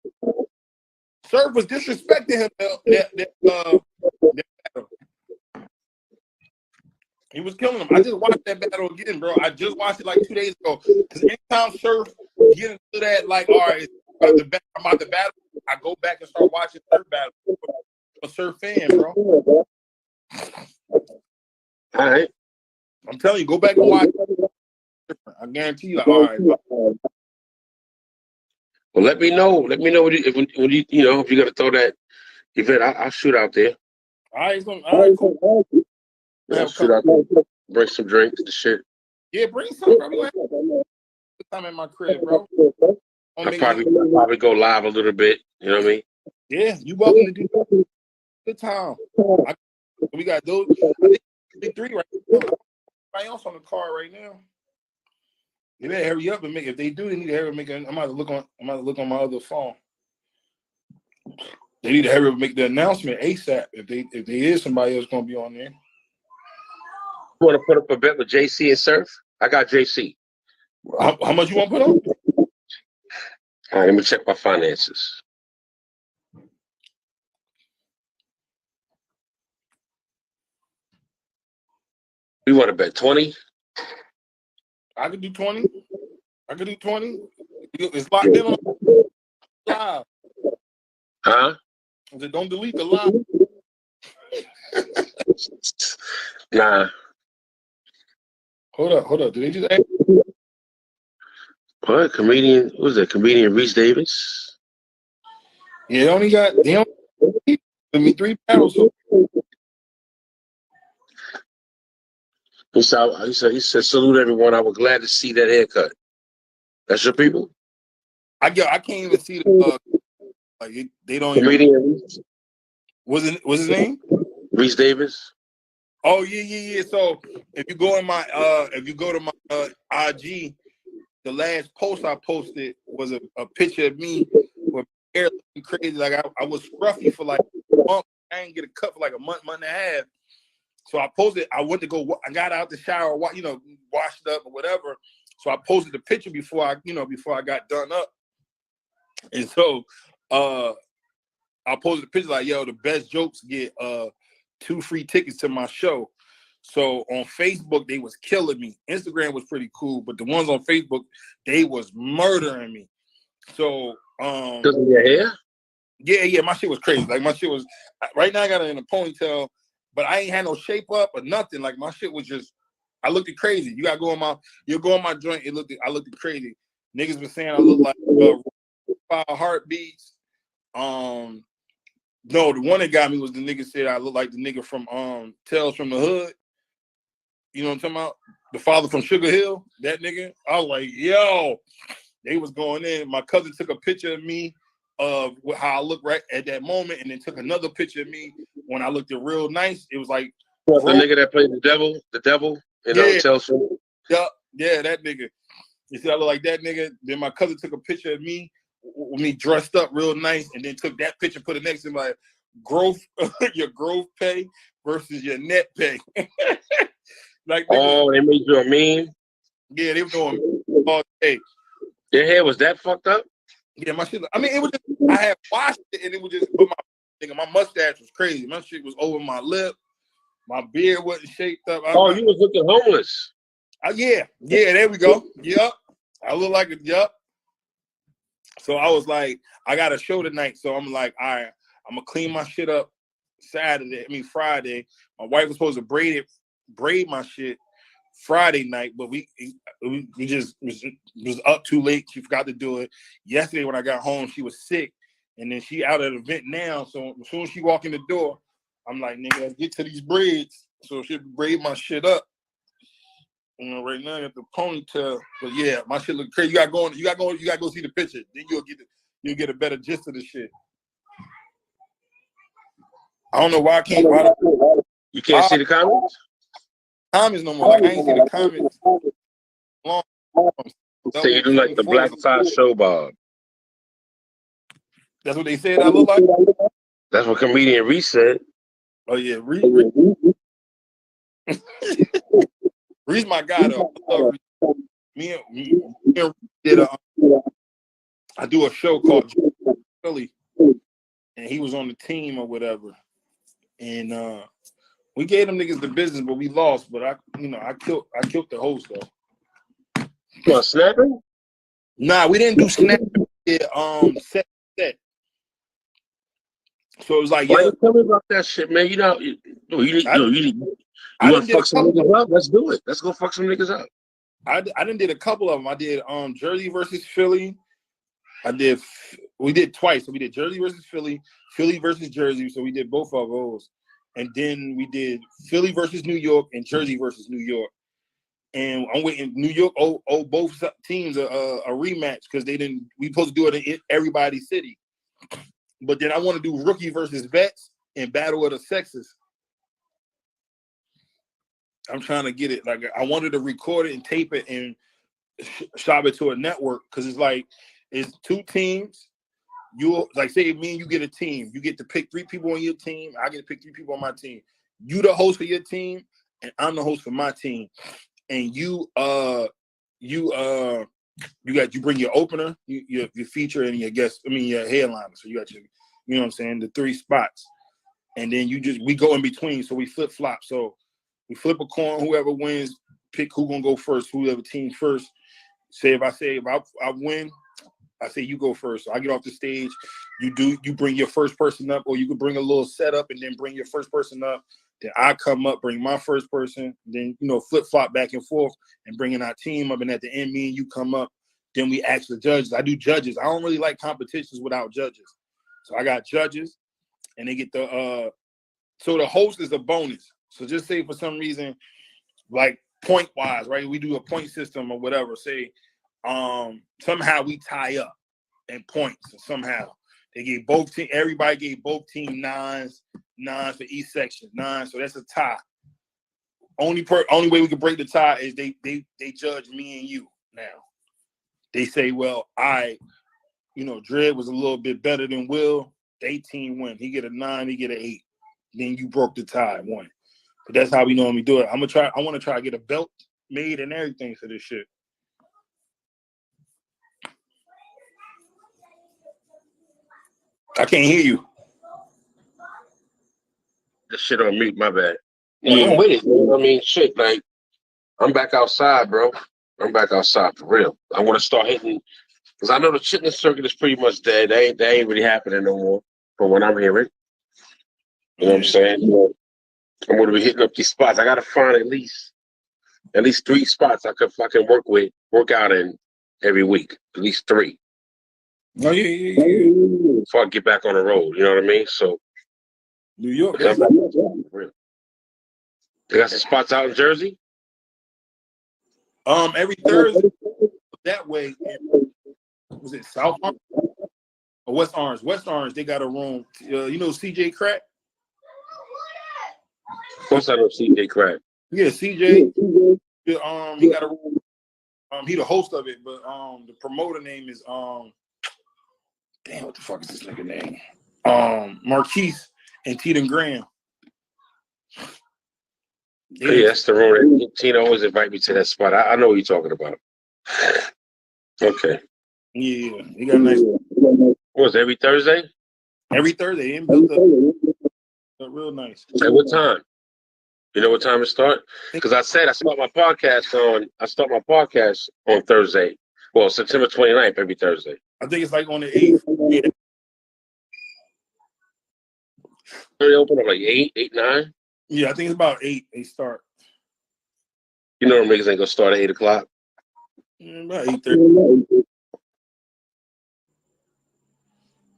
Speaker 2: Surf was disrespecting him that battle. He was killing him. I just watched that battle again, bro. I just watched it like 2 days ago. Because anytime Surf get into that, like, all right, I'm about to battle, I go back and start watching Surf battle. I'm a Surf fan, bro.
Speaker 3: All right.
Speaker 2: I'm telling you, go back and watch. I guarantee you, like, all right.
Speaker 3: Well, let me know. Let me know when you if you're gonna throw that event. I'll shoot out there.
Speaker 2: All right, cool.
Speaker 3: I'll shoot out there. Bring some drinks and shit.
Speaker 2: Yeah, bring some, bro. Good time at my crib, bro.
Speaker 3: I'll probably go live a little bit. You know what I mean?
Speaker 2: Yeah, you welcome to do that. Good time. We got those. I think 3 right now. Everybody else on the car right now. They better hurry up and make. If they do, they need to hurry up and make. I'm about to look on my other phone. They need to hurry up and make the announcement ASAP. If there is somebody else going to be on there.
Speaker 3: You want to put up a bet with JC and Surf? I got JC.
Speaker 2: How much you want to put on?
Speaker 3: All right, let me check my finances. You want to bet 20?
Speaker 2: I could do 20. It's locked in on live.
Speaker 3: Huh?
Speaker 2: I said, don't delete the live.
Speaker 3: Nah.
Speaker 2: Hold up. Did they just ask?
Speaker 3: What? Comedian? Who was that? Comedian Reese Davis?
Speaker 2: Yeah, they only give me 3 battles. So.
Speaker 3: He said, salute everyone. I was glad to see that haircut. That's your people?
Speaker 2: I can't even see the they don't
Speaker 3: Comedian
Speaker 2: even. What's his name?
Speaker 3: Reese Davis.
Speaker 2: Oh yeah. So if you go to my IG, the last post I posted was a picture of me with hair looking crazy. Like I was scruffy for like a month. I didn't get a cut for like a month and a half. So I posted. I went to go. I got out the shower, washed up or whatever. So I posted the picture before I got done up. And so I posted the picture like, yo, the best jokes get 2 free tickets to my show. So on Facebook, they was killing me. Instagram was pretty cool, but the ones on Facebook, they was murdering me. So
Speaker 3: Because of your hair?
Speaker 2: Yeah, my shit was crazy. Like my shit was right now I got it in a ponytail, but I ain't had no shape up or nothing. Like my shit was just I looked crazy. You go on my joint, I looked crazy. Niggas been saying I look like 5 heartbeats. No, the one that got me was the nigga said I look like the nigga from Tales from the Hood. You know what I'm talking about? The father from Sugar Hill, that nigga. I was like, yo, they was going in. My cousin took a picture of me of how I looked right at that moment, and then took another picture of me when I looked real nice. It was like
Speaker 3: the nigga that played the devil in Tales from.
Speaker 2: Yeah, that nigga. You see, I look like that nigga. Then my cousin took a picture of me with me dressed up real nice, and then took that picture, put it next to my growth, your growth pay versus your net pay. Like,
Speaker 3: they made you a meme?
Speaker 2: Yeah, they were going all day.
Speaker 3: Your hair was that fucked up?
Speaker 2: Yeah, my shit. I mean, it was just, I had washed it, and it was just, but my mustache was crazy. My shit was over my lip. My beard wasn't shaped up.
Speaker 3: You was looking homeless.
Speaker 2: Yeah, there we go. Yep. I look like yup. So I was like, I got a show tonight. So I'm like, all right, I'm gonna clean my shit up Friday. My wife was supposed to braid my shit Friday night, but we just was up too late. She forgot to do it. Yesterday when I got home, she was sick, and then she out at an event now. So as soon as she walk in the door, I'm like, nigga, let's get to these braids. So she braid my shit up. You know, right now I got the ponytail, but yeah, my shit look crazy. You gotta go see the picture. Then you'll get a better gist of the shit. I don't know why I can't.
Speaker 3: You can't see the comments?
Speaker 2: Comments no more. Like I ain't see the comments long.
Speaker 3: So you look like the Black Side Show Bob.
Speaker 2: That's what they said I look like?
Speaker 3: That's what comedian Reese said.
Speaker 2: Oh yeah, Reese my guy though. I love Reese. Me and Reese did I do a show called Philly, and he was on the team or whatever. And we gave them niggas the business, but we lost. But I killed the host though.
Speaker 3: You want snapping?
Speaker 2: Nah, we didn't do snapping. We did set. So it was like,
Speaker 3: Why
Speaker 2: yeah.
Speaker 3: you tell me about that shit, man? You want to fuck some niggas up? Let's do it. Let's go fuck some niggas up.
Speaker 2: I done did a couple of them. I did Jersey versus Philly. We did twice. So we did Jersey versus Philly, Philly versus Jersey. So we did both of those. And then we did Philly versus New York and Jersey versus New York. And I'm waiting. New York both teams a rematch because we supposed to do it in everybody's city. But then I want to do rookie versus vets and battle of the sexes. I'm trying to get it. Like I wanted to record it and tape it and shop it to a network because it's two teams. You like say me and you get a team. You get to pick 3 people on your team. I get to pick 3 people on my team. You the host for your team, and I'm the host for my team. And you bring your opener, your feature, and your guest. I mean your headliner. So you got your, you know what I'm saying, the 3 spots, and then we go in between. So we flip flop. So we flip a coin. Whoever wins, pick who gonna go first. Whoever team first. If I win, I say you go first. So I get off the stage. You bring your first person up, or you can bring a little setup and then bring your first person up. Then I come up, bring my first person. Then flip flop back and forth and bringing our team up. And at the end, me and you come up. Then we ask the judges. I do judges. I don't really like competitions without judges. So I got judges, and they get so the host is a bonus. So just say for some reason, like point wise, right? We do a point system or whatever. Say somehow we tie up in points. Somehow they gave everybody gave both team nines for each section, 9. So that's a tie. Only way we can break the tie is they judge me and you now. They say, well, Dred was a little bit better than Will. They team win. He get a 9, he get an 8. Then you broke the tie, won. But that's how we normally do it. I want to try to get a belt made and everything for this shit. I can't hear you.
Speaker 3: The shit on mute, my bad. Yeah, I'm with it, man. I mean, shit, like, I'm back outside, bro. I'm back outside for real. I want to start hitting, because I know the fitness circuit is pretty much dead. They ain't really happening no more from what I'm hearing. You know what I'm saying? I'm going to be hitting up these spots. I got to find at least 3 spots I could fucking work out in every week. At least 3.
Speaker 2: Oh, yeah.
Speaker 3: Before I get back on the road, you know what I mean? So,
Speaker 2: New York.
Speaker 3: They got some spots out in Jersey?
Speaker 2: Every Thursday that way. Was it South Orange or West Orange? West Orange, they got a room. CJ Crack?
Speaker 3: Of course I know CJ Crack.
Speaker 2: Yeah, CJ. He got a room. He the host of it, but the promoter name is damn, what the fuck is this nigga name? Marquise and Teton Graham.
Speaker 3: Yeah, that's the room. Tina always invite me to that spot. I know what you're talking about. Okay.
Speaker 2: Yeah, he got a nice.
Speaker 3: Was every Thursday?
Speaker 2: Every Thursday, and built up real nice.
Speaker 3: At what time? You know what time it start? Because I start my podcast on Thursday. Well, September 29th, every Thursday.
Speaker 2: I think it's like on the 8th. Yeah.
Speaker 3: They open at like 8, 9?
Speaker 2: Yeah, I think it's about 8 they start.
Speaker 3: You know niggas ain't gonna start at 8 o'clock.
Speaker 2: About 8:30.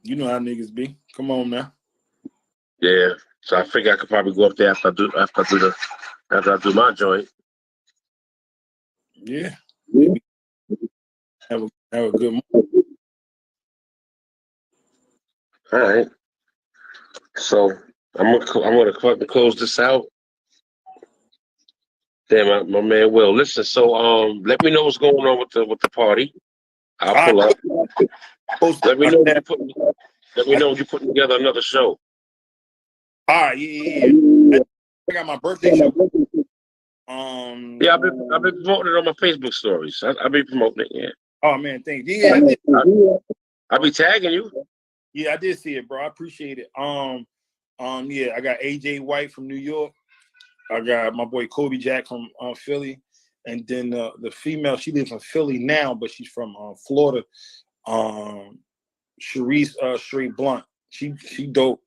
Speaker 2: You know how niggas be. Come on now.
Speaker 3: Yeah. So I figure I could probably go up there after I do my joint.
Speaker 2: Yeah. Have a good morning.
Speaker 3: All right. So I'm gonna close this out. Damn, my man Will. Listen, so let me know what's going on with the party. I'll pull up. Let me know when you're putting together another show.
Speaker 2: All right, yeah. I got my birthday show.
Speaker 3: Yeah, I've been promoting it on my Facebook stories. I've been promoting it. Yeah.
Speaker 2: Oh man, thanks. Yeah,
Speaker 3: I'll be tagging you.
Speaker 2: Yeah, I did see it, bro. I appreciate it. Yeah, I got AJ White from New York. I got my boy Kobe Jack from Philly, and then the female, she lives in Philly now, but she's from Florida. Sharice Sheree Blunt. She dope.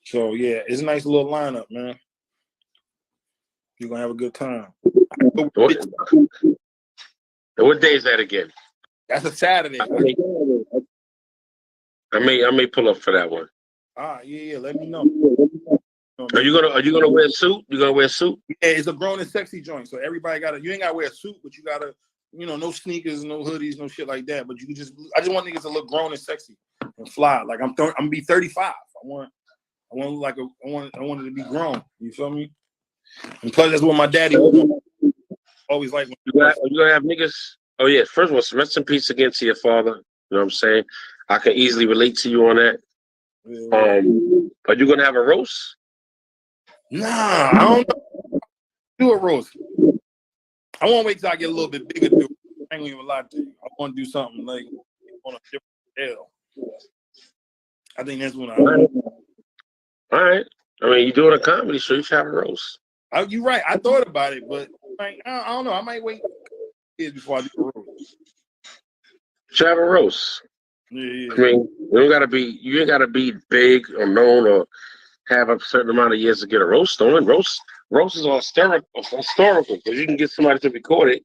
Speaker 2: So yeah, it's a nice little lineup, man. You're gonna have a good time.
Speaker 3: What day is that again?
Speaker 2: That's a Saturday.
Speaker 3: I may pull up for that one.
Speaker 2: Yeah. Let me know.
Speaker 3: Are you gonna wear a suit? You gonna wear a suit?
Speaker 2: Yeah, it's a grown and sexy joint. So everybody you ain't gotta wear a suit, but you gotta, no sneakers, no hoodies, no shit like that. But I just want niggas to look grown and sexy and fly. Like I'm gonna be 35. I want to look like I want it to be grown. You feel me? And plus that's what my daddy always like.
Speaker 3: You gonna have niggas? Oh yeah. First of all, rest in peace again to your father. You know what I'm saying? I can easily relate to you on that.
Speaker 2: Yeah.
Speaker 3: Are you gonna have a roast?
Speaker 2: Nah, I don't know. Do a roast. I want to wait till I get a little bit bigger. I ain't gonna even lie to you. I want to do something like on a different scale. I think that's when
Speaker 3: All right. I mean, you're doing a comedy show. You should have a roast.
Speaker 2: You're right. I thought about it, but I don't know. I might wait years before I do a roast.
Speaker 3: You should have a roast.
Speaker 2: Yeah.
Speaker 3: I mean, you ain't gotta be big or known or have a certain amount of years to get a roast on. Roast is historical because you can get somebody to record it.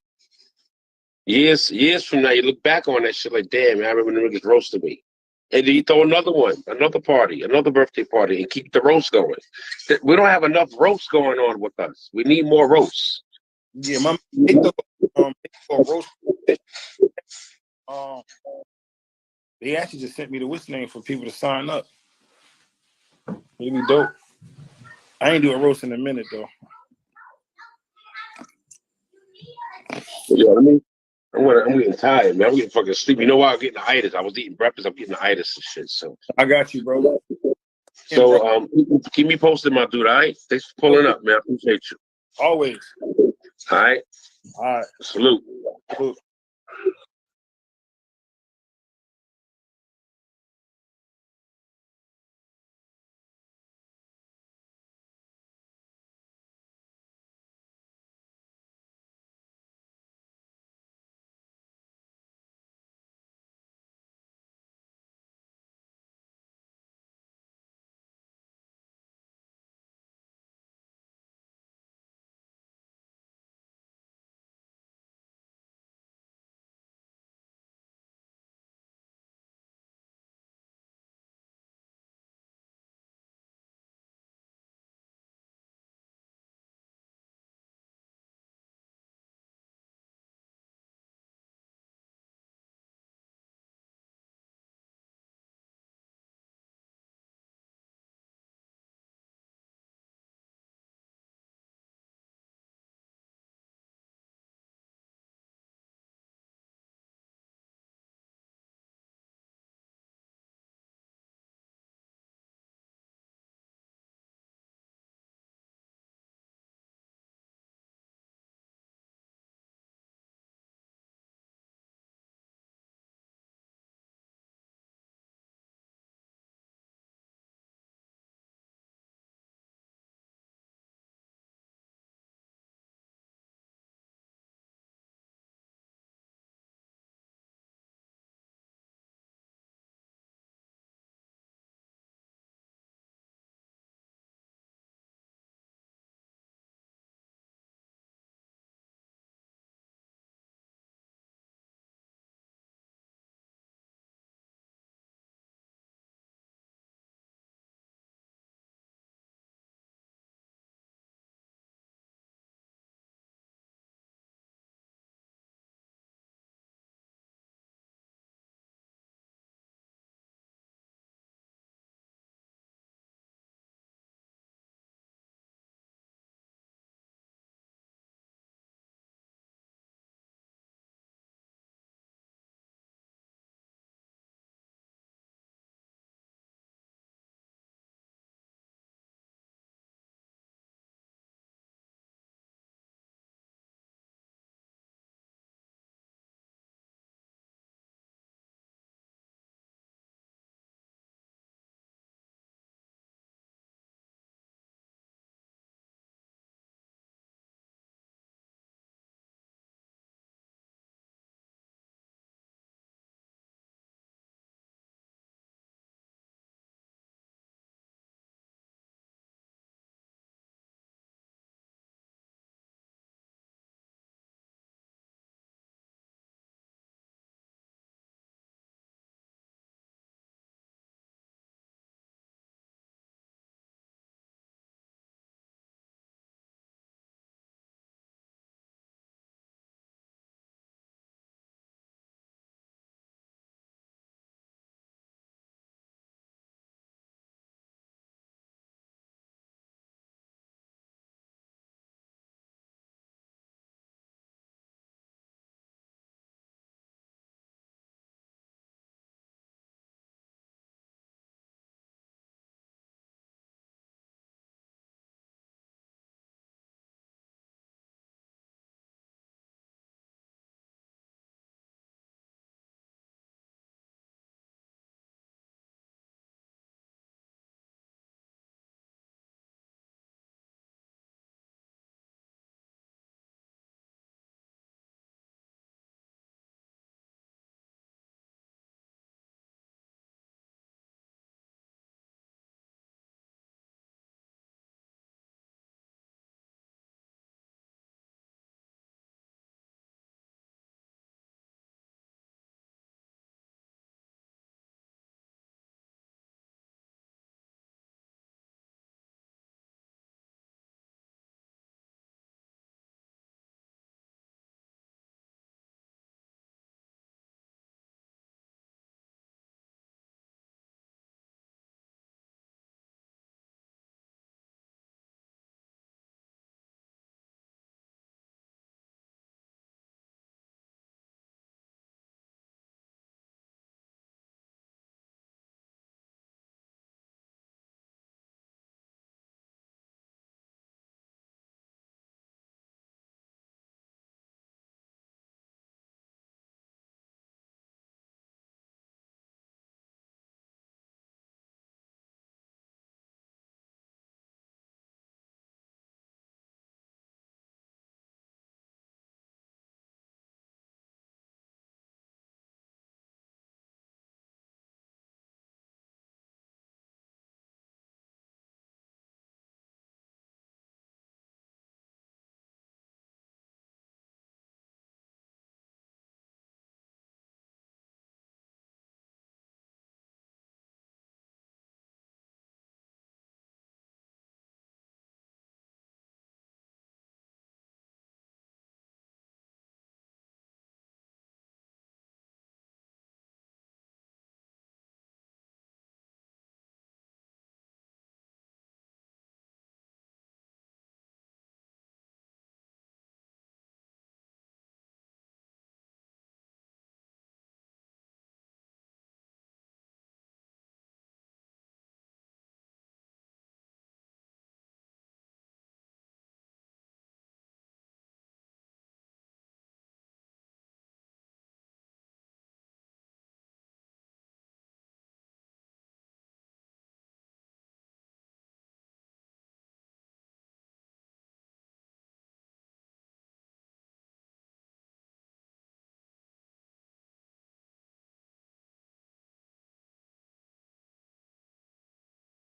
Speaker 3: Years from now, you look back on that shit like, damn, I remember when the niggas roasted me. And then you throw another one, another party, another birthday party, and keep the roast going. We don't have enough roasts going on with us. We need more roasts.
Speaker 2: Yeah, they throw a roast. They actually just sent me the what's name for people to sign up. It'd be dope. I ain't doing roast in a minute though.
Speaker 3: Yeah, I'm getting tired, man. I'm getting fucking sleepy. You know why I'm getting the itis? I was eating breakfast. I'm getting the itis and shit. So
Speaker 2: I got you, bro.
Speaker 3: So keep me posted, my dude. All right. Thanks for pulling up, man. I appreciate you.
Speaker 2: Always.
Speaker 3: All right.
Speaker 2: All right.
Speaker 3: Salute.
Speaker 2: Salute.